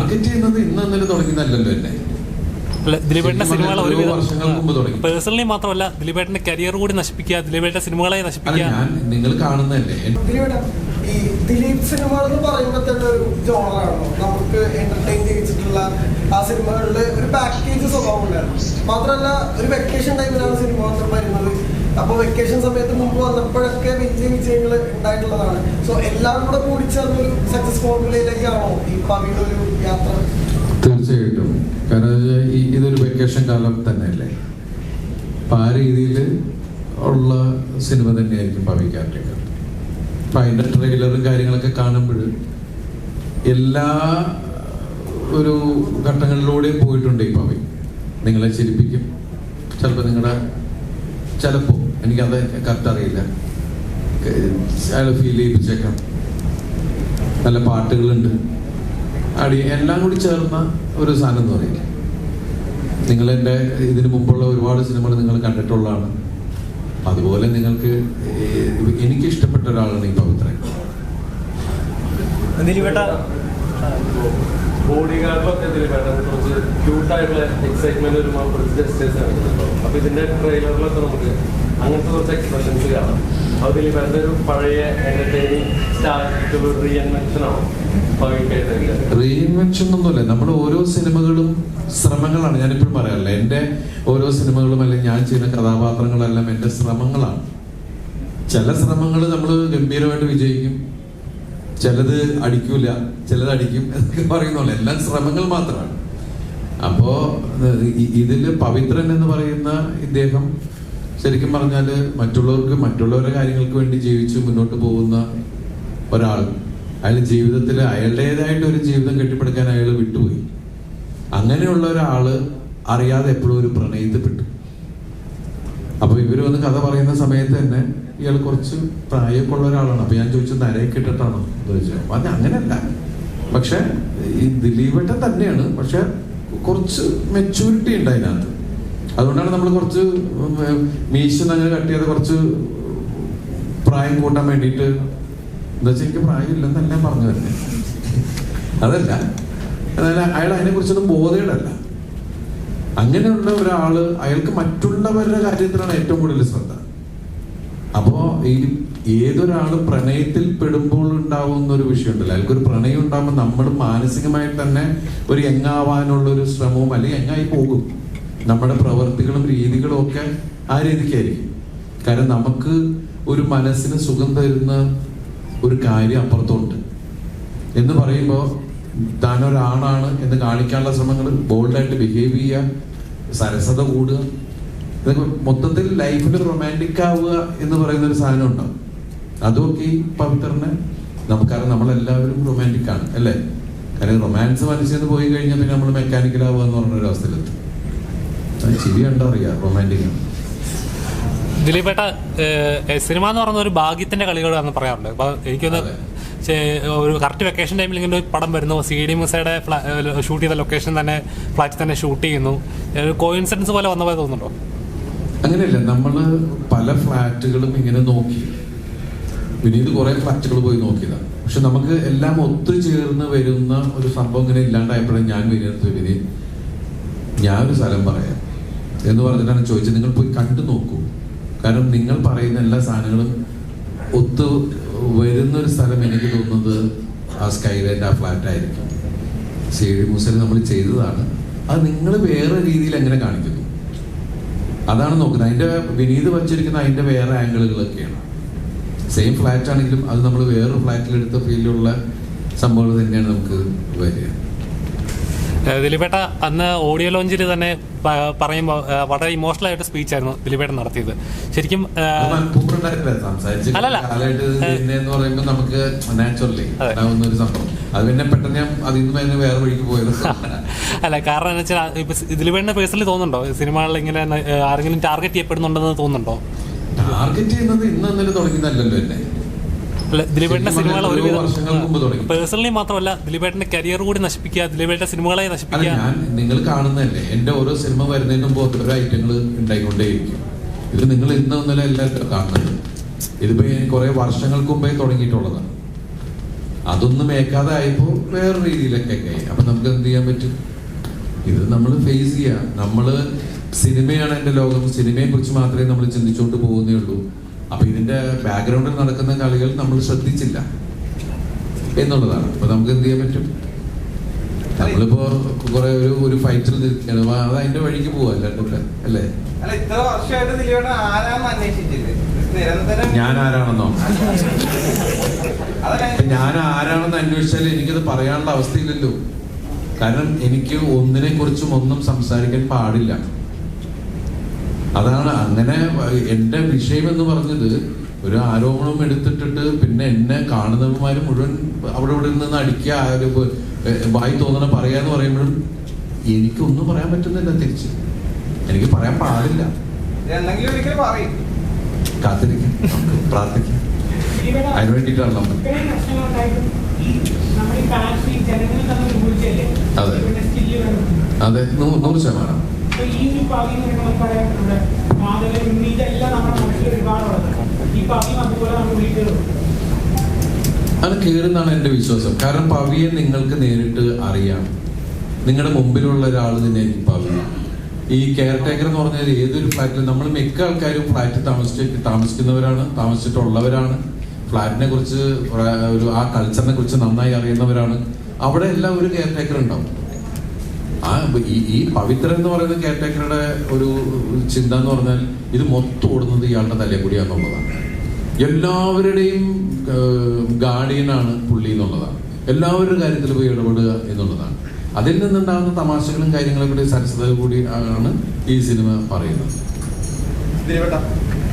Target ചെയ്യുന്നത് ഇന്ന് ഇന്നലെ തുടങ്ങുന്നല്ലോ എന്നെ. ദിലീപേട്ടന്റെ സിനിമകൾ വർഷങ്ങൾക്ക് മുമ്പ് തുടങ്ങി. പേഴ്സണലി മാത്രമല്ല, ദിലീപേട്ടന്റെ കരിയർ കൂടി നശിപ്പിക്കുക, ദിലീപേട്ടന്റെ സിനിമകളെ നശിപ്പിക്കുക. ഞാൻ നിങ്ങൾ കാണുന്നതല്ലേ. ഈ ദിലീപ് സിനിമകൾ എന്ന് പറയുമ്പോൾ തന്നെ ഒരു ജോണറാണോ, നമുക്ക് എന്റർടൈൻ ചെയ്യിച്ചിട്ടുള്ള ആ സിനിമകളുടെ ഒരു പാക്കേജ് സ്വഭാവം ഉണ്ടായിരുന്നു. മാത്രമല്ല ഒരു വെക്കേഷൻ ടൈമിലാണ് സിനിമ വരുന്നത്. അപ്പോൾ വെക്കേഷൻ സമയത്ത് മുമ്പ് വന്നപ്പോഴൊക്കെ വലിയ വിജയങ്ങൾ ഉണ്ടായിട്ടുള്ളതാണ്. സോ എല്ലാം കൂടെ കൂടിച്ചേർന്നൊരു സക്സസ് ഫോർമുലയിലേക്കാണോ ഈ പവിയുടെ ഒരു യാത്ര? തീർച്ചയായിട്ടും. കാരണം ഇതൊരു വെക്കേഷൻ കാലം തന്നെയല്ലേ. അപ്പം ആ രീതിയിൽ ഉള്ള സിനിമ തന്നെയായിരിക്കും പവിക്കാറ്റൊക്കെ. അപ്പം അതിൻ്റെ ട്രെയിലറും കാര്യങ്ങളൊക്കെ കാണുമ്പോൾ എല്ലാ ഒരു ഘട്ടങ്ങളിലൂടെയും പോയിട്ടുണ്ട് ഈ പവി. നിങ്ങളെ ചിരിപ്പിക്കും, ചിലപ്പോൾ എനിക്കത് കറക്റ്റ് അറിയില്ല, അയാൾ ഫീൽ ചെയ്യിപ്പിച്ചേക്കാം. നല്ല പാട്ടുകളുണ്ട്, എല്ലാം കൂടി ചേർന്ന ഒരു സാധനം എന്ന് പറയില്ല. നിങ്ങളെൻ്റെ ഇതിനു മുമ്പുള്ള ഒരുപാട് സിനിമകൾ നിങ്ങൾ കണ്ടിട്ടുള്ളതാണ്. അതുപോലെ നിങ്ങൾക്ക് എനിക്ക് ഇഷ്ടപ്പെട്ട ഒരാളാണ് ഈ പവിത്രൻ. ബോഡിഗാർഡിലൊക്കെ കുറച്ച് ക്യൂട്ടായിട്ടുള്ള എക്സൈറ്റ്മെന്റ് ഒരു അപ്പൊ ഇതിന്റെ ട്രെയിലറിലൊക്കെ നമുക്ക് അങ്ങനത്തെ കുറച്ച് എക്സ്പ്രഷൻസ് കാണാം. അത് ദിലീപേട്ടൻ്റെ ഒരു പഴയ എന്റർടൈനിങ് സ്റ്റാർ റീഇൻവെൻഷൻ ആണോ? റീഇൻവെൻഷൻ ഒന്നുമില്ല. നമ്മുടെ ഓരോ സിനിമകളും ശ്രമങ്ങളാണ്. ഞാനിപ്പോഴും പറയാറില്ല, എൻ്റെ ഓരോ സിനിമകളും അല്ലെങ്കിൽ ഞാൻ ചെയ്യുന്ന കഥാപാത്രങ്ങളെല്ലാം എൻ്റെ ശ്രമങ്ങളാണ്. ചില ശ്രമങ്ങൾ നമ്മൾ ഗംഭീരമായിട്ട് വിജയിക്കും, ചിലത് അടിക്കൂല, ചിലത് അടിക്കും എന്നൊക്കെ പറയുന്നുള്ളൂ. എല്ലാം ശ്രമങ്ങൾ മാത്രമാണ്. അപ്പോ ഇതിൽ പവിത്രൻ എന്ന് പറയുന്ന ഇദ്ദേഹം ശരിക്കും പറഞ്ഞാൽ മറ്റുള്ളവരുടെ കാര്യങ്ങൾക്ക് വേണ്ടി ജീവിച്ച് മുന്നോട്ട് പോകുന്ന ഒരാൾ. അയാൾ ജീവിതത്തിൽ അയാളുടേതായിട്ട് ഒരു ജീവിതം കെട്ടിപ്പടുക്കാൻ അയാൾ വിട്ടുപോയി. അങ്ങനെയുള്ള ഒരാള് അറിയാതെ എപ്പോഴും ഒരു പ്രണയത്തിൽപ്പെട്ടു. അപ്പൊ ഇവര് വന്ന് കഥ പറയുന്ന സമയത്ത് തന്നെ ഇയാൾ കുറച്ച് പ്രായമൊക്കെ ഉള്ള ഒരാളാണ്. അപ്പൊ ഞാൻ ചോദിച്ചു, നരയൊക്കെ ഇട്ടിട്ടാണോ ചോദിച്ചു. അത് അങ്ങനെയല്ല, പക്ഷെ ഈ ദിലീപേട്ടൻ തന്നെയാണ്, പക്ഷെ കുറച്ച് മെച്യൂരിറ്റി ഉണ്ട് അതിനകത്ത്. അതുകൊണ്ടാണ് നമ്മൾ കുറച്ച് മീശന്ന് അങ്ങനെ കട്ട് ചെയ്ത് കുറച്ച് പ്രായം കൂട്ടാൻ വേണ്ടിയിട്ട്. എന്താ വെച്ചാൽ എനിക്ക് പ്രായമില്ലെന്നല്ല പറഞ്ഞു തന്നെ, അതല്ല. അതായത് അയാൾ അതിനെ കുറിച്ചൊന്നും ബോധേടല്ല. അങ്ങനെയുള്ള ഒരാള് അയാൾക്ക് മറ്റുള്ളവരുടെ കാര്യത്തിലാണ് ഏറ്റവും കൂടുതൽ ശ്രദ്ധ. അപ്പോ ഈ ഏതൊരാള് പ്രണയത്തിൽ പെടുമ്പോൾ ഉണ്ടാവുന്ന ഒരു വിഷയമുണ്ടല്ലോ, അയാൾക്കൊരു പ്രണയം ഉണ്ടാകുമ്പോൾ നമ്മൾ മാനസികമായിട്ട് തന്നെ ഒരു യങ്ങാവാനുള്ള ഒരു ശ്രമവും അല്ലെങ്കിൽ യങ്ങായി പോകും. നമ്മുടെ പ്രവൃത്തികളും രീതികളും ഒക്കെ ആ രീതിക്കായിരിക്കും. കാരണം നമുക്ക് ഒരു മനസ്സിന് സുഖം തരുന്ന ഒരു കാര്യം അപ്പുറത്തുണ്ട് എന്ന് പറയുമ്പോൾ താനൊരാണാണ് എന്ന് കാണിക്കാനുള്ള ശ്രമങ്ങൾ, ബോൾഡായിട്ട് ബിഹേവ് ചെയ്യുക, സരസത കൂടുക, ഇതൊക്കെ മൊത്തത്തിൽ ലൈഫിൽ റൊമാൻറ്റിക് ആവുക എന്ന് പറയുന്ന ഒരു സാധനം ഉണ്ടാവും. അതുമൊക്കെ ഈ പവിത്രനെ നമുക്കറിയാം. നമ്മളെല്ലാവരും റൊമാൻറ്റിക് ആണ് അല്ലേ? കാരണം റൊമാൻസ് മനസ്സിൽ പോയി കഴിഞ്ഞാൽ പിന്നെ നമ്മൾ മെക്കാനിക്കൽ ആവുക എന്ന് പറഞ്ഞൊരു അവസ്ഥയിലെത്തും. ശരി കണ്ടോ അറിയാം, റൊമാൻറ്റിക് ആണ്. ദിലീപേട്ട, സിനിമ എന്ന് പറയുന്ന ഒരു ഭാഗ്യത്തിന്റെ കളികളാണെന്ന് പറയാറുണ്ട്. അപ്പൊ എനിക്കൊന്ന് ഒരു കറക്റ്റ് വെക്കേഷൻ ടൈമിൽ ഇങ്ങനെ ഒരു പടം വരുന്നു, CD മൂസയുടെ ഷൂട്ട് ചെയ്ത ലൊക്കേഷൻ തന്നെ ഫ്ലാറ്റിൽ തന്നെ ഷൂട്ട് ചെയ്യുന്നു, ഒരു കോയിൻസിഡൻസ് പോലെ വന്ന പോലെ തോന്നുന്നുണ്ടോ? അങ്ങനെയല്ല, നമ്മള് പല ഫ്ലാറ്റുകളും ഇങ്ങനെ നോക്കി. വിനീത് കുറെ ഫ്ലാറ്റുകൾ പോയി നോക്കിയതാണ്. പക്ഷെ നമുക്ക് എല്ലാം ഒത്തുചേർന്ന് വരുന്ന ഒരു സംഭവം ഇങ്ങനെ ഇല്ലാണ്ടായപ്പോഴും ഞാൻ വിനീത് ഞാനൊരു സ്ഥലം പറയാം എന്ന് പറഞ്ഞിട്ടാണ് ചോദിച്ചത്. നിങ്ങൾ പോയി കണ്ടു നോക്കൂ. കാരണം നിങ്ങൾ പറയുന്ന എല്ലാ സാധനങ്ങളും ഒത്തു വരുന്നൊരു സ്ഥലം എനിക്ക് തോന്നുന്നത് ആ സ്കൈലൈറ്റ്, ആ ഫ്ലാറ്റ് ആയിരിക്കും. CD മൂസയിൽ നമ്മൾ ചെയ്തതാണ്. അത് നിങ്ങൾ വേറെ രീതിയിൽ എങ്ങനെ കാണിക്കുന്നു അതാണ് നോക്കുന്നത്. അതിന്റെ വിനീത് വച്ചിരിക്കുന്ന അതിന്റെ വേറെ ആംഗിളുകളൊക്കെയാണ്. സെയിം ഫ്ലാറ്റ് ആണെങ്കിലും അത് നമ്മൾ വേറൊരു ഫ്ലാറ്റിലെടുത്ത ഫീലുള്ള സംഭവങ്ങൾ തന്നെയാണ് നമുക്ക് വരിക. ദിലീപേട്ട അന്ന് ഓഡിയോ ലോഞ്ചിൽ തന്നെ പറയുമ്പോൾ വളരെ ഇമോഷണൽ ആയിട്ട് സ്പീച്ച് ആയിരുന്നു ദിലീപേട്ടൻ നടത്തിയത്. ശരിക്കും നമുക്ക് നാച്ചുറലി ഒരു സംഭവം അത് പിന്നെ പെട്ടെന്ന് അതിൽ നിന്ന് വേറെ വഴിക്ക് പോയത് അല്ല. കാരണം എന്ന് വെച്ചാൽ ഇപ്പൊ ദിലീപേട്ടനെ പേഴ്സണലി തോന്നുന്നുണ്ടോ സിനിമകളിൽ ഇങ്ങനെ ആരെങ്കിലും ടാർഗറ്റ് ചെയ്യപ്പെടുന്നുണ്ടെന്ന് തോന്നുന്നുണ്ടോ? ടാർഗറ്റ് ചെയ്യുന്നത് ഇന്ന് ഇന്നലെ തുടങ്ങുന്നല്ലോ എന്നെ. ദിലീപേട്ടന്റെ സിനിമകൾ വർഷങ്ങൾക്ക് മുമ്പ് തുടങ്ങി. പേഴ്സണലി മാത്രമല്ല, ദിലീപേട്ടന്റെ കരിയർ കൂടി നശിപ്പിക്കുക, ദിലീപേട്ടന്റെ സിനിമകളെ നശിപ്പിക്കുക. ഞാൻ നിങ്ങൾ കാണുന്നതല്ലേ, എന്റെ ഓരോ സിനിമ വരുന്നതിന് മുമ്പ് ഓരോ ഐറ്റങ്ങൾ ഉണ്ടായിക്കൊണ്ടേയിരിക്കും. ഇത് നിങ്ങൾ ഇന്ന് ഒന്നല്ല എല്ലാവരും കാണുന്നത്. ഇതിപ്പോ കുറെ വർഷങ്ങൾക്ക് മുമ്പേ തുടങ്ങിയിട്ടുള്ളതാണ്. അതൊന്നും ഏക്കാതെ ആയപ്പോ വേറെ രീതിയിലൊക്കെ ആയി. അപ്പൊ നമുക്ക് എന്ത് ചെയ്യാൻ പറ്റും? ഇത് നമ്മൾ ഫേസ് ചെയ്യാം. നമ്മള് സിനിമയാണ് എന്റെ ലോകം, സിനിമയെ കുറിച്ച് മാത്രമേ നമ്മൾ ചിന്തിച്ചുകൊണ്ട് പോകുന്നേ ഉള്ളൂ. അപ്പൊ ഇതിന്റെ ബാക്ക്ഗ്രൗണ്ടിൽ നടക്കുന്ന കളികൾ നമ്മൾ ശ്രദ്ധിച്ചില്ല എന്നുള്ളതാണ്. അപ്പൊ നമുക്ക് എന്ത് ചെയ്യാൻ പറ്റും? നമ്മളിപ്പോ കുറെ ഒരു ഫൈറ്റിൽ നിൽക്കുകയാണ്, അത് അതിന്റെ വഴിക്ക് പോവാ അല്ലേ? ഇത്ര വർഷമായിട്ട് ദിലീപേട്ടൻ ആരാന്ന് അന്വേഷിച്ചില്ലേ? നിരന്തരം ഞാൻ ആരാണെന്നോ? ഞാൻ ആരാണെന്ന് അന്വേഷിച്ചാൽ എനിക്കത് പറയാനുള്ള അവസ്ഥയില്ലല്ലോ. കാരണം എനിക്ക് ഒന്നിനെ കുറിച്ചും ഒന്നും സംസാരിക്കാൻ പാടില്ല. അതാണ് അങ്ങനെ. എന്റെ വിഷയം എന്ന് പറഞ്ഞത് ഒരു ആരോപണം എടുത്തിട്ടിട്ട് പിന്നെ എന്നെ കാണുന്നവന്മാര് മുഴുവൻ അവിടെ ഇവിടെ നിന്ന് അടിക്കുക, വായി തോന്നണ പറയാന്ന് പറയുമ്പോഴും എനിക്കൊന്നും പറയാൻ പറ്റുന്നില്ല. തിരിച്ച് എനിക്ക് പറയാൻ പാടില്ല. എന്തെങ്കിലും ഒരിക്കലും പറയും. കാത്തിരിക്കാം, പ്രാർത്ഥിക്കാം. അതിന് വേണ്ടിയിട്ടാണ് നമ്മൾ. അതെ അതെ, 100%. അത് കയറുന്നാണ് എന്റെ വിശ്വാസം. കാരണം പവിയെ നിങ്ങൾക്ക് നേരിട്ട് അറിയാം. നിങ്ങളുടെ മുമ്പിലുള്ള ഒരാൾ തന്നെയായിരിക്കും പവി. ഈ കെയർ ടേക്കർ എന്ന് പറഞ്ഞാൽ ഏതൊരു ഫ്ലാറ്റിൽ നമ്മൾ മിക്ക ആൾക്കാരും ഫ്ലാറ്റിൽ താമസിക്കുന്നവരാണ്, താമസിച്ചിട്ടുള്ളവരാണ്. ഫ്ലാറ്റിനെ കുറിച്ച് ആ കൾച്ചറിനെ കുറിച്ച് നന്നായി അറിയുന്നവരാണ്. അവിടെ എല്ലാം ഒരു കെയർ ടേക്കർ ഉണ്ടാവും. ഈ പവിത്രൻ എന്ന് പറയുന്ന കെയർ ടേക്കറുടെ ഒരു ചിന്ത എന്ന് പറഞ്ഞാൽ ഇത് മൊത്തം ഓടുന്നത് ഇയാളുടെ തലയെക്കുടിയാന്നുള്ളതാണ്. എല്ലാവരുടെയും ഗാർഡിയനാണ് പുള്ളി എന്നുള്ളതാണ്. എല്ലാവരുടെ കാര്യത്തിൽ പോയി ഇടപെടുക എന്നുള്ളതാണ്. അതിൽ നിന്നുണ്ടാകുന്ന തമാശകളും കാര്യങ്ങളും കൂടി സരസത കൂടി ആണ് ഈ സിനിമ പറയുന്നത്.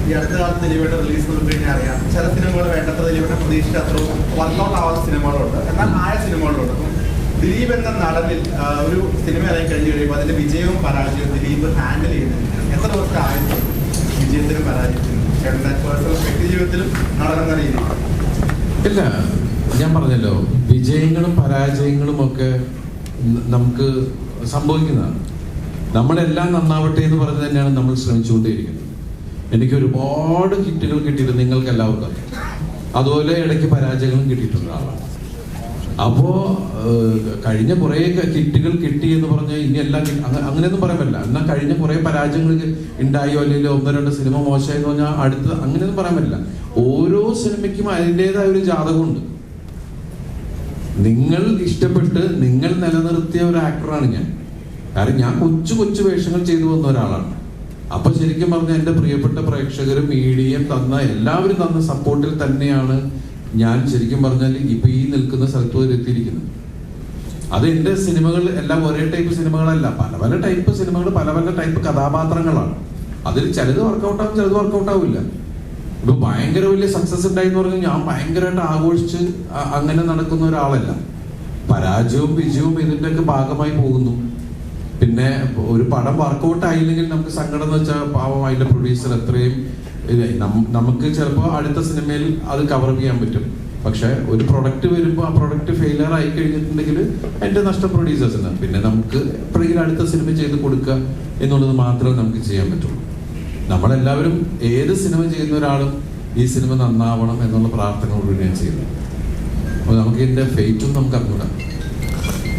ഈ അടുത്ത കാലത്ത് ദിലീപേട്ട റിലീസ് നോക്കി കഴിഞ്ഞാൽ അറിയാം, ചില സിനിമകൾ വേണ്ടത്ര ദിലീപേട്ട പ്രതീക്ഷിച്ച അത്ര വർക്കൗട്ട് ആവാത്ത സിനിമകളുണ്ട്, എന്നാൽ ആയ സിനിമകളുണ്ട്. ദിലീപ് എന്ന നടനിൽ ഒരു സിനിമ ഇറങ്ങി കഴിഞ്ഞ് കഴിയുമ്പോൾ അതിന്റെ വിജയവും പരാജയവും ദിലീപ് ഹാൻഡിൽ ചെയ്യുന്നത് എത്ര ദിവസത്തെ ആയിരുന്നു? വിജയത്തിനും പരാജയത്തിനും വ്യക്തി ജീവിതത്തിലും നടനെന്ന രീതിയിൽ. ഇല്ല, ഞാൻ പറഞ്ഞല്ലോ, വിജയങ്ങളും പരാജയങ്ങളും ഒക്കെ നമുക്ക് സംഭവിക്കുന്നതാണ്. നമ്മളെല്ലാം നന്നാവട്ടെ എന്ന് പറഞ്ഞ് തന്നെയാണ് നമ്മൾ ശ്രമിച്ചുകൊണ്ടേയിരിക്കുന്നത്. എനിക്ക് ഒരുപാട് കിറ്റുകൾ കിട്ടിയിട്ട് നിങ്ങൾക്ക് എല്ലാവർക്കും അതുപോലെ ഇടയ്ക്ക് പരാജയങ്ങളും കിട്ടിയിട്ടുള്ള ആളാണ്. അപ്പോ കഴിഞ്ഞ കുറെ കിറ്റുകൾ കിട്ടി എന്ന് പറഞ്ഞാൽ ഇനി എല്ലാം അങ്ങനെയൊന്നും പറയാൻ പറ്റില്ല. എന്നാൽ കഴിഞ്ഞ കുറെ പരാജയങ്ങൾ ഉണ്ടായോ അല്ലെങ്കിൽ 1-2 സിനിമ മോശമായി എന്ന് പറഞ്ഞാൽ അടുത്ത് അങ്ങനെയൊന്നും പറയാൻ പറ്റില്ല. ഓരോ സിനിമയ്ക്കും അതിൻ്റെതായ ഒരു ജാതകമുണ്ട്. നിങ്ങൾ ഇഷ്ടപ്പെട്ട് നിങ്ങൾ നിലനിർത്തിയ ഒരു ആക്ടറാണ് ഞാൻ. കാരണം ഞാൻ കൊച്ചു വേഷങ്ങൾ ചെയ്തു വന്ന ഒരാളാണ്. അപ്പൊ ശരിക്കും പറഞ്ഞാൽ എന്റെ പ്രിയപ്പെട്ട പ്രേക്ഷകരും മീഡിയയും എല്ലാവരും തന്ന സപ്പോർട്ടിൽ തന്നെയാണ് ഞാൻ ശരിക്കും പറഞ്ഞാൽ ഇപ്പൊ ഈ നിൽക്കുന്ന സ്ഥലത്ത് വരെ എത്തിയിരിക്കുന്നത്. അത് എന്റെ സിനിമകൾ എല്ലാം ഒരേ ടൈപ്പ് സിനിമകളല്ല, പല ടൈപ്പ് സിനിമകൾ, പല ടൈപ്പ് കഥാപാത്രങ്ങളാണ്. അതിൽ ചിലത് വർക്കൗട്ട് ആവും, ചിലത് വർക്കൗട്ട് ആവില്ല. ഇപ്പൊ ഭയങ്കര വലിയ സക്സസ് ഉണ്ടായി എന്ന് പറഞ്ഞാൽ ഞാൻ ഭയങ്കരമായിട്ട് ആഘോഷിച്ച് അങ്ങനെ നടക്കുന്ന ഒരാളല്ല. പരാജയവും വിജയവും ഇതിന്റെ ഒക്കെ ഭാഗമായി പോകുന്നു. പിന്നെ ഒരു പടം വർക്കൗട്ട് ആയില്ലെങ്കിൽ നമുക്ക് സങ്കടം എന്ന് വെച്ചാൽ പാവം അതിന്റെ പ്രൊഡ്യൂസർ എത്രയും നമുക്ക് ചിലപ്പോൾ അടുത്ത സിനിമയിൽ അത് കവർ ചെയ്യാൻ പറ്റും. പക്ഷെ ഒരു പ്രൊഡക്റ്റ് വരുമ്പോൾ ആ പ്രൊഡക്റ്റ് ഫെയിലിയർ ആയി കഴിഞ്ഞിട്ടുണ്ടെങ്കിൽ അതിന്റെ നഷ്ടം പ്രൊഡ്യൂസേഴ്സിന്. പിന്നെ നമുക്ക് എപ്പോഴെങ്കിലും അടുത്ത സിനിമ ചെയ്ത് കൊടുക്കുക എന്നുള്ളത് മാത്രമേ നമുക്ക് ചെയ്യാൻ പറ്റുള്ളൂ. നമ്മളെല്ലാവരും ഏത് സിനിമ ചെയ്യുന്ന ഒരാളും ഈ സിനിമ നന്നാവണം എന്നുള്ള പ്രാർത്ഥനയോടുകൂടി ഞാൻ ചെയ്യുന്നത്. അപ്പോൾ നമുക്ക് ഇതിന്റെ ഫെയ്റ്റും നമുക്ക് അറിഞ്ഞൂടാം.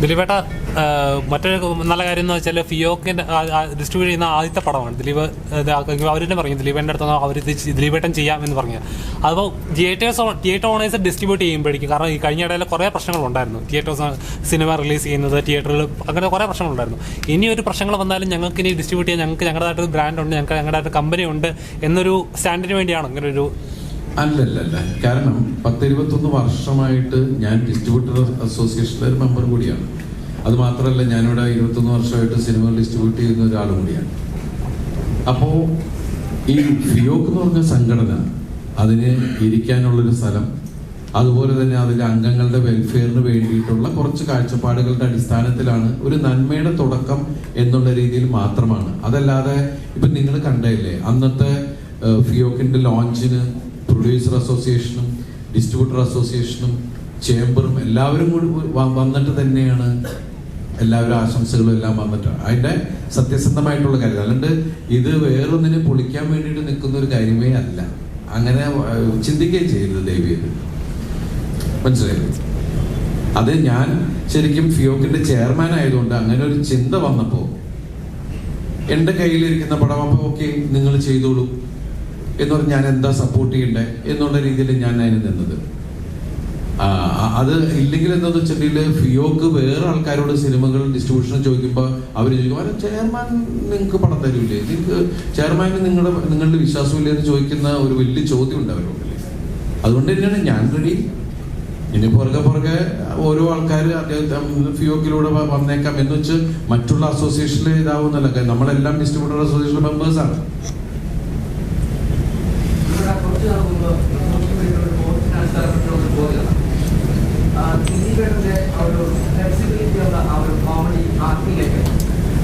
ദിലീപേട്ട, മറ്റൊരു നല്ല കാര്യം എന്ന് വെച്ചാൽ ഫിയോക്കിന്റെ ഡിസ്ട്രിബ്യൂട്ട് ചെയ്യുന്ന ആദ്യത്തെ പടമാണ് ദിലീപ്. അവർ തന്നെ പറഞ്ഞു ദിലീപേൻ്റെ അടുത്ത് അവർ ദിലീപേട്ടൻ ചെയ്യാം എന്ന് പറഞ്ഞു. അപ്പോൾ തിയേറ്റർ ഓണേഴ്സ് ഡിസ്ട്രിബ്യൂട്ട് ചെയ്യുമ്പോഴേക്കും, കാരണം ഈ കഴിഞ്ഞ ഇടയിൽ കുറേ പ്രശ്നങ്ങളുണ്ടായിരുന്നു. തിയേറ്റേഴ്സ് സിനിമ റിലീസ് ചെയ്യുന്നത് തിയേറ്ററിൽ അങ്ങനെ കുറേ പ്രശ്നങ്ങളുണ്ടായിരുന്നു. ഇനി ഒരു പ്രശ്നങ്ങൾ വന്നാലും ഞങ്ങൾക്ക് ഇനി ഡിസ്ട്രിബ്യൂട്ട് ചെയ്യാൻ ഞങ്ങൾക്ക് ഞങ്ങളുടേതായിട്ടൊരു ബ്രാൻഡ് ഉണ്ട്, ഞങ്ങളുടേതായിട്ട് കമ്പനി ഉണ്ട് എന്നൊരു സ്റ്റാൻഡിന് വേണ്ടിയാണ് ഇങ്ങനെ ഒരു. അല്ലല്ല, കാരണം 10-21 വർഷമായിട്ട് ഞാൻ ഡിസ്ട്രിബ്യൂട്ടർ അസോസിയേഷനിലെ ഒരു മെമ്പർ കൂടിയാണ്. അത് മാത്രമല്ല, ഞാനിവിടെ 21 വർഷമായിട്ട് സിനിമകൾ ഡിസ്ട്രിബ്യൂട്ട് ചെയ്യുന്ന ഒരാളും കൂടിയാണ്. അപ്പോൾ ഈ ഫിയോക്ക് എന്ന് പറഞ്ഞ സംഘടന, അതിന് ഇരിക്കാനുള്ളൊരു സ്ഥലം, അതുപോലെ തന്നെ അതിലെ അംഗങ്ങളുടെ വെൽഫെയറിന് വേണ്ടിയിട്ടുള്ള കുറച്ച് കാഴ്ചപ്പാടുകളുടെ അടിസ്ഥാനത്തിലാണ് ഒരു നന്മയുടെ തുടക്കം എന്നുള്ള രീതിയിൽ മാത്രമാണ്. അതല്ലാതെ ഇപ്പം നിങ്ങൾ കണ്ടല്ലേ, അന്നത്തെ ഫിയോക്കിന്റെ ലോഞ്ചിന് പ്രൊഡ്യൂസർ അസോസിയേഷനും ഡിസ്ട്രിബ്യൂട്ടർ അസോസിയേഷനും ചേംബറും എല്ലാവരും കൂടി വന്നിട്ട് തന്നെയാണ് എല്ലാവരും ആശംസകളും എല്ലാം വന്നിട്ടാണ്. അതിന്റെ സത്യസന്ധമായിട്ടുള്ള കാര്യം. അല്ലാണ്ട് ഇത് വേറൊന്നിനെ പൊളിക്കാൻ വേണ്ടിയിട്ട് നിൽക്കുന്ന ഒരു കാര്യമേ അല്ല. അങ്ങനെ ചിന്തിക്കുകയും ചെയ്യരുത് ദയവ് ചെയ്ത്. മനസ്സിലായില്ലേ? അത് ഞാൻ ശരിക്കും ഫിയോക്കിന്റെ ചെയർമാൻ ആയതുകൊണ്ട് അങ്ങനെ ഒരു ചിന്ത വന്നപ്പോൾ എൻ്റെ കയ്യിലിരിക്കുന്ന പടം അപ്പോൾ ഓക്കെ നിങ്ങൾ ചെയ്തോളൂ എന്ന് പറഞ്ഞ് ഞാൻ എന്താ സപ്പോർട്ട് ചെയ്യണ്ടേ എന്നുള്ള രീതിയിൽ ഞാൻ അതിന് നിന്നത്. അത് ഇല്ലെങ്കിൽ എന്താന്ന് വെച്ചിട്ടുണ്ടെങ്കിൽ ഫിയോക്ക് വേറെ ആൾക്കാരോട് സിനിമകൾ ഡിസ്ട്രിബ്യൂഷൻ ചോദിക്കുമ്പോൾ അവർ ചോദിക്കും അല്ല ചെയർമാൻ നിങ്ങൾക്ക് പണം തരൂലേ, നിങ്ങൾക്ക് ചെയർമാന് നിങ്ങളുടെ വിശ്വാസമില്ലേ എന്ന് ചോദിക്കുന്ന ഒരു വലിയ ചോദ്യം ഉണ്ട് അവരോട്. അതുകൊണ്ട് തന്നെയാണ് ഞാൻ റെഡി. ഇനി പുറകെ ഓരോ ആൾക്കാർ ഫിയോക്കിലൂടെ വന്നേക്കാം എന്ന് വെച്ച് മറ്റുള്ള അസോസിയേഷനിൽ ഇതാവുന്നല്ല. നമ്മളെല്ലാം ഡിസ്ട്രിബ്യൂട്ടർ അസോസിയേഷൻ മെമ്പേഴ്സാണ്. ദിലീപേട്ടന്റെ ഒരു ഫ്ലെക്സിബിലിറ്റി ഉള്ള ആ ഒരു കോമഡി ആർട്ടിലേക്ക്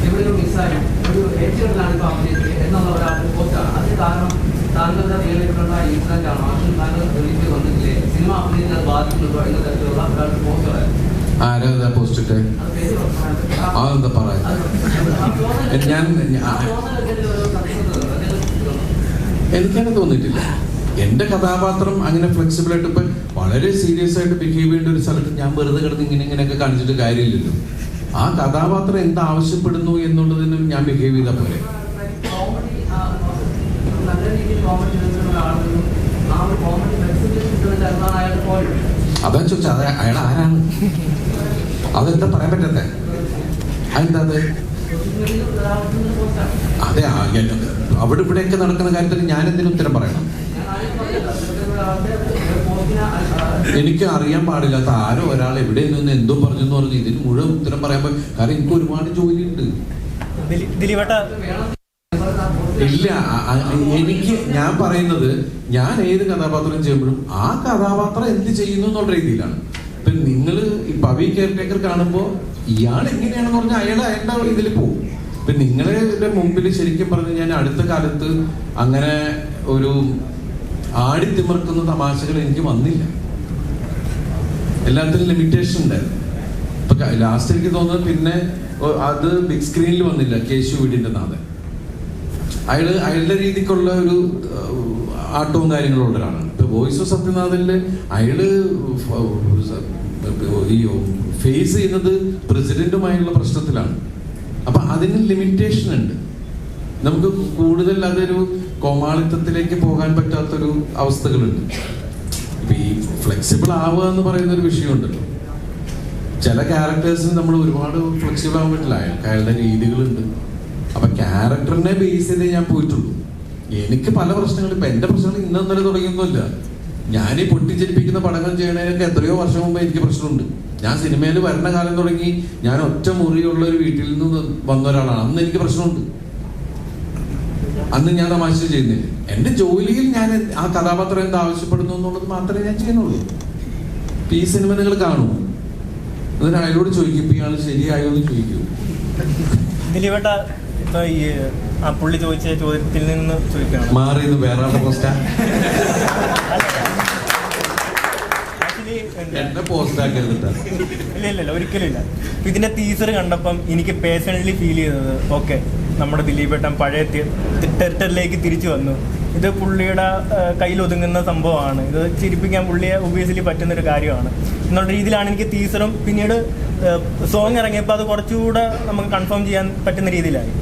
എവിടെയും മിസ്സായി ഒരു ഏറ്റുകളിലാണ് ഇപ്പോൾ അഭിനയിച്ചത് എന്നുള്ള ഒരാളുടെ പോസ്റ്റാണ്. അതിന് കാരണം താങ്കളുടെ റിയലിലുള്ള ഇൻസിഡന്റ് ആണ്. അതിൽ താങ്കൾ റിലീസ് വന്നിട്ടില്ലേ, സിനിമ അഭിനയിച്ചത് ബാധിക്കുന്നുണ്ടോ എന്ന തരത്തിലുള്ള ഒരാളുടെ പോസ്റ്റുകളായിരുന്നു. ആരാ പോസ്റ്റ് ഇട്ടേ? അതെന്താ പറയാ? എനിക്കങ്ങനെ തോന്നിയിട്ടില്ല. എന്റെ കഥാപാത്രം അങ്ങനെ ഫ്ലെക്സിബിൾ ആയിട്ട് ഇപ്പൊ വളരെ സീരിയസ് ആയിട്ട് ബിഹേവ് ചെയ്യേണ്ട ഒരു സ്ഥലത്ത് ഞാൻ വെറുതെ കിടന്ന് ഇങ്ങനെയൊക്കെ കാണിച്ചിട്ട് കാര്യമില്ലല്ലോ. ആ കഥാപാത്രം എന്താ ആവശ്യപ്പെടുന്നു എന്നുള്ളതിന് ഞാൻ ബിഹേവ് ചെയ്താൽ പോലെ. അതാ ചോദിച്ചാ അയാൾ ആരാണ്? അതെന്താ പറയാൻ പറ്റത്തെ? അതെന്താ അതെ അവിടെ ഇവിടെയൊക്കെ നടക്കുന്ന കാര്യത്തിന് ഞാൻ എന്തിനും ഉത്തരം പറയണം? എനിക്ക് അറിയാൻ പാടില്ലാത്ത ആരോ ഒരാൾ എവിടെ നിന്ന് എന്തോ പറഞ്ഞു എന്ന് പറഞ്ഞു ഇതിന് മുഴുവൻ ഉത്തരം പറയാൻ കാരണം എനിക്ക് ഒരുപാട് ജോലിയുണ്ട്. ഇല്ല, എനിക്ക് ഞാൻ പറയുന്നത് ഞാൻ ഏത് കഥാപാത്രം ചെയ്യുമ്പോഴും ആ കഥാപാത്രം എന്ത് ചെയ്യുന്നു എന്നുള്ള രീതിയിലാണ്. ഇപ്പൊ നിങ്ങൾ ഈ പവി കെയർടേക്കർ കാണുമ്പോൾ ഇയാൾ എങ്ങനെയാണെന്ന് പറഞ്ഞാൽ അയാളുടെ ഇതിൽ പോകും. ഇപ്പൊ നിങ്ങളുടെ മുമ്പിൽ ശരിക്കും പറഞ്ഞു ഞാൻ അടുത്ത കാലത്ത് അങ്ങനെ ഒരു ആടിത്തിമിർക്കുന്ന തമാശകൾ എനിക്ക് വന്നില്ല. എല്ലാത്തിനും ലിമിറ്റേഷൻ ഉണ്ടായിരുന്നു. ഇപ്പൊ ലാസ്റ്റ് എനിക്ക് തോന്നുന്നത് പിന്നെ അത് ബിഗ് സ്ക്രീനിൽ വന്നില്ല. കേശു വീടിന്റെ നാഥൻ അയാളുടെ രീതിക്കുള്ള ഒരു ആട്ടവും കാര്യങ്ങളും ഉള്ള ഒരാളാണ്. ഇപ്പൊ വോയിസ് ഓഫ് സത്യനാഥനില് അയാള് ഈ ഫേസ് ചെയ്യുന്നത് പ്രസിഡന്റുമായുള്ള പ്രശ്നത്തിലാണ്. അപ്പൊ അതിന് ലിമിറ്റേഷൻ ഉണ്ട്. നമുക്ക് കൂടുതൽ അതൊരു കോമാളിത്തത്തിലേക്ക് പോകാൻ പറ്റാത്തൊരു അവസ്ഥകളുണ്ട്. ഇപ്പൊ ഈ ഫ്ലെക്സിബിൾ ആവുക എന്ന് പറയുന്ന ഒരു വിഷയമുണ്ടല്ലോ. ചില ക്യാരക്ടേഴ്സിന് നമ്മൾ ഒരുപാട് ഫ്ലെക്സിബിൾ ആവാൻ പറ്റില്ല. അയാളുടെ രീതികളുണ്ട്. അപ്പൊ ക്യാരക്ടറിനെ ബേസ് ചെയ്തേ ഞാൻ പോയിട്ടുള്ളൂ. എനിക്ക് പല പ്രശ്നങ്ങളും ഇപ്പൊ എന്റെ പ്രശ്നങ്ങൾ ഇന്നലെ തുടങ്ങിയൊന്നുമില്ല. ഞാൻ ഈ പൊട്ടിച്ചെരിപ്പിക്കുന്ന പടങ്ങൾ ചെയ്യണതിനൊക്കെ എത്രയോ വർഷം മുമ്പ് എനിക്ക് പ്രശ്നമുണ്ട്. ഞാൻ സിനിമയിൽ വരുന്ന കാലം തുടങ്ങി ഞാൻ ഒറ്റ മുറിയുള്ള ഒരു വീട്ടിൽ നിന്ന് വന്ന ഒരാളാണ്. അന്ന് എനിക്ക് പ്രശ്നമുണ്ട്. അന്ന് ഞാൻ തമാശ ചെയ്യുന്നില്ല. എന്റെ ജോലിയിൽ ഞാൻ ആ കഥാപാത്രം എന്ത് ആവശ്യപ്പെടുന്നു എന്നുള്ളത് മാത്രമേ ഞാൻ ചെയ്യുന്നുള്ളൂ. ഈ സിനിമ നിങ്ങൾ കാണൂ, എന്നിട്ട് അയാളോട് ചോദിക്കും ഇപ്പൊ ഇയാൾ ശരിയായോ എന്ന് ചോദിക്കൂ. ദിലീപേട്ട ഇപ്പൊ ഈ ആ പുള്ളി ചോദിച്ച ചോദ്യത്തിൽ നിന്ന് ചോദിക്കണം, മാറിയെന്ന് വേറെ പോസ്റ്റാ എന്നെ പോസ്റ്റ് ആക്കരുത്. ഇല്ല ഒരിക്കലും ഇല്ല. ഇതിന്റെ ടീസർ കണ്ടപ്പം എനിക്ക് പേഴ്സണലി ഫീൽ ചെയ്തത് ഓക്കെ നമ്മുടെ ദിലീപേട്ടൻ പഴയ ടെറിട്ടറിലേക്ക് തിരിച്ചു വന്നു. ഇത് പുള്ളിയുടെ കയ്യിൽ ഒതുങ്ങുന്ന സംഭവമാണ്. ഇത് ചിരിപ്പിക്കാൻ പുള്ളിയെ ഒബിയസ്ലി പറ്റുന്നൊരു കാര്യമാണ് എന്നുള്ള രീതിയിലാണ് എനിക്ക് ടീസറും പിന്നീട് സോങ് ഇറങ്ങിയപ്പോൾ അത് കുറച്ചുകൂടെ നമുക്ക് കൺഫേം ചെയ്യാൻ പറ്റുന്ന രീതിയിലായി.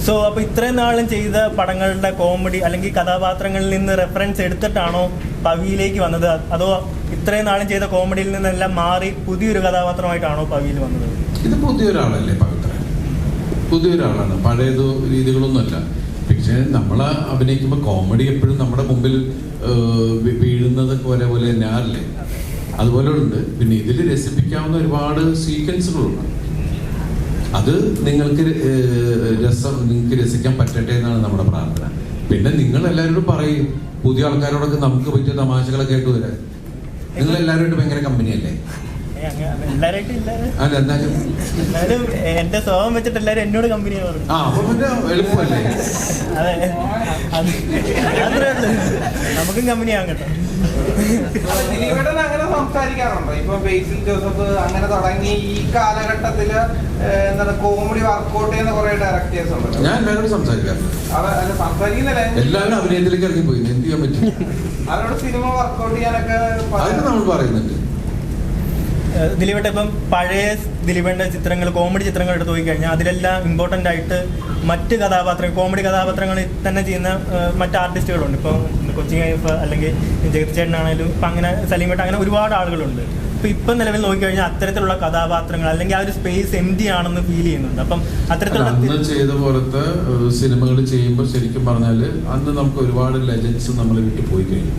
സോ അപ്പോൾ ഇത്രയും നാളും ചെയ്ത പടങ്ങളുടെ കോമഡി അല്ലെങ്കിൽ കഥാപാത്രങ്ങളിൽ നിന്ന് റെഫറൻസ് എടുത്തിട്ടാണോ പവിയിലേക്ക് വന്നത്, അതോ ഇത്രയും നാളും ചെയ്ത കോമഡിയിൽ നിന്നെല്ലാം മാറി പുതിയൊരു കഥാപാത്രമായിട്ടാണോ പവിയിൽ വന്നത്? ഇത് പുതിയൊരാളല്ലേ പവിത്ര, പുതിയൊരാളാണ്. പഴയത് രീതികളൊന്നുമല്ല. പക്ഷേ നമ്മൾ അഭിനയിക്കുമ്പോൾ കോമഡി എപ്പോഴും നമ്മുടെ മുമ്പിൽ വീഴുന്നതൊക്കെ ഒരേപോലെ തന്നെ ആറില്ലേ, അതുപോലെ ഉണ്ട്. പിന്നെ ഇതിൽ രസിപ്പിക്കാവുന്ന ഒരുപാട് സീക്വൻസുകളുണ്ട്. അത് നിങ്ങൾക്ക് രസിക്കാൻ പറ്റട്ടെ എന്നാണ് നമ്മുടെ പ്രാർത്ഥന. പിന്നെ നിങ്ങൾ എല്ലാവരോടും പറയും പുതിയ ആൾക്കാരോടൊക്കെ നമുക്ക് പറ്റിയ തമാശകളൊക്കെ ആയിട്ട് വരാൻ. നിങ്ങൾ എല്ലാവരുമായിട്ട് ഭയങ്കര കമ്പനിയല്ലേ? എല്ലാവരും എന്റെ സ്വഭാവം വെച്ചിട്ട് എല്ലാവരും എന്നോട് കമ്പനിയാണ് പറഞ്ഞു. അപ്പൊ പിന്നെ എളുപ്പമല്ലേ? അതെ, നമുക്കും കമ്പനിയാകും കേട്ടോ. ദിലീപേട്ടൻ അങ്ങനെ സംസാരിക്കാറുണ്ടോ? ഇപ്പൊ ബേസിൽ ജോസഫ് അങ്ങനെ തുടങ്ങി ഈ കാലഘട്ടത്തില് എന്താണ് കോമഡി വർക്ക്ഔട്ട് ചെയ്യുന്ന കുറെ ഡയറക്ടേഴ്സ് ഉണ്ടല്ലോ. ഞാൻ എല്ലാവരോടും സംസാരിക്കാറുണ്ട്. അല്ല സംസാരിക്കുന്നില്ല, എല്ലാവരും അഭിനയത്തിലേക്ക് ഇറങ്ങി പോയി. എന്ത് ചെയ്യാൻ പറ്റും? അവരോട് സിനിമ വർക്ക്ഔട്ട് ചെയ്യാനൊക്കെ അതൊക്കെ നമ്മൾ പറയുന്നുണ്ട്. ദിലീപേട്ട ഇപ്പം പഴയ ദിലീപേട്ട ചിത്രങ്ങൾ, കോമഡി ചിത്രങ്ങൾ എടുത്ത് നോക്കിക്കഴിഞ്ഞാൽ അതിലെല്ലാം ഇമ്പോർട്ടൻ്റ് ആയിട്ട് മറ്റ് കഥാപാത്രങ്ങൾ, കോമഡി കഥാപാത്രങ്ങൾ തന്നെ ചെയ്യുന്ന മറ്റ് ആർട്ടിസ്റ്റുകളുണ്ട്. ഇപ്പം കൊച്ചിൻ ഹൈഫ് അല്ലെങ്കിൽ ജഗതി ചേട്ടനാണെങ്കിലും ഇപ്പം അങ്ങനെ സലീമേട്ട, അങ്ങനെ ഒരുപാട് ആളുകളുണ്ട്. ഇപ്പം നിലവിൽ നോക്കിക്കഴിഞ്ഞാൽ അത്തരത്തിലുള്ള കഥാപാത്രങ്ങൾ അല്ലെങ്കിൽ ആ ഒരു സ്പേസ് എംപ്റ്റി ആണെന്ന് ഫീൽ ചെയ്യുന്നുണ്ട്. അപ്പം അത്തരത്തിലുള്ള അന്ന് ചെയ്ത പോലത്തെ സിനിമകൾ ചെയ്യുമ്പോൾ ശരിക്കും പറഞ്ഞാൽ അന്ന് നമുക്ക് ഒരുപാട് ലെജൻസ് നമ്മൾ വിട്ടു പോയി കഴിഞ്ഞു.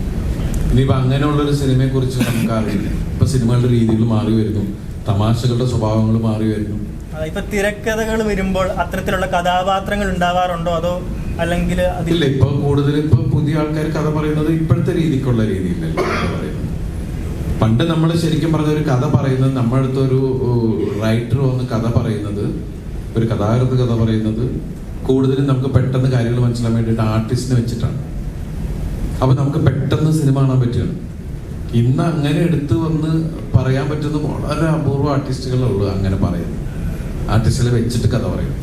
ഇനിയിപ്പോൾ അങ്ങനെയുള്ളൊരു സിനിമയെ കുറിച്ച് നമുക്ക് അറിയില്ല. ഇപ്പൊ സിനിമകളുടെ രീതികൾ മാറി വരുന്നു, തമാശകളുടെ സ്വഭാവങ്ങൾ മാറി വരുന്നു. ഇപ്പൊ തിരക്കഥകൾ വരുമ്പോൾ അത്തരത്തിലുള്ള കഥാപാത്രങ്ങൾ ഉണ്ടാവാറുണ്ടോ, അതോ അല്ലെങ്കിൽ അതില്ല? ഇപ്പൊ കൂടുതൽ ഇപ്പൊ പുതിയ ആൾക്കാർ കഥ പറയുന്നത് ഇപ്പോഴത്തെ രീതിക്കുള്ള രീതിയിലല്ല പറയുന്നത്. പണ്ട് നമ്മൾ ശരിക്കും പറഞ്ഞ ഒരു കഥ പറയുന്നത്, നമ്മുടെ അടുത്തൊരു റൈറ്റർ വന്ന് കഥ പറയുന്നത്, ഒരു കഥാകൃത്ത് കഥ പറയുന്നത് കൂടുതലും നമുക്ക് പെട്ടെന്ന് കാര്യങ്ങൾ മനസ്സിലാൻ വേണ്ടിയിട്ട് ആർട്ടിസ്റ്റിനെ വെച്ചിട്ടാണ്. അപ്പൊ നമുക്ക് പെട്ടെന്ന് സിനിമ കാണാൻ പറ്റുകയാണ്. ഇന്ന് അങ്ങനെ എടുത്തു വന്ന് പറയാൻ പറ്റുന്ന വളരെ അപൂർവ ആർട്ടിസ്റ്റുകളേ ഉള്ളൂ അങ്ങനെ പറയുന്നത്. ആർട്ടിസ്റ്റുകളെ വെച്ചിട്ട് കഥ പറയും.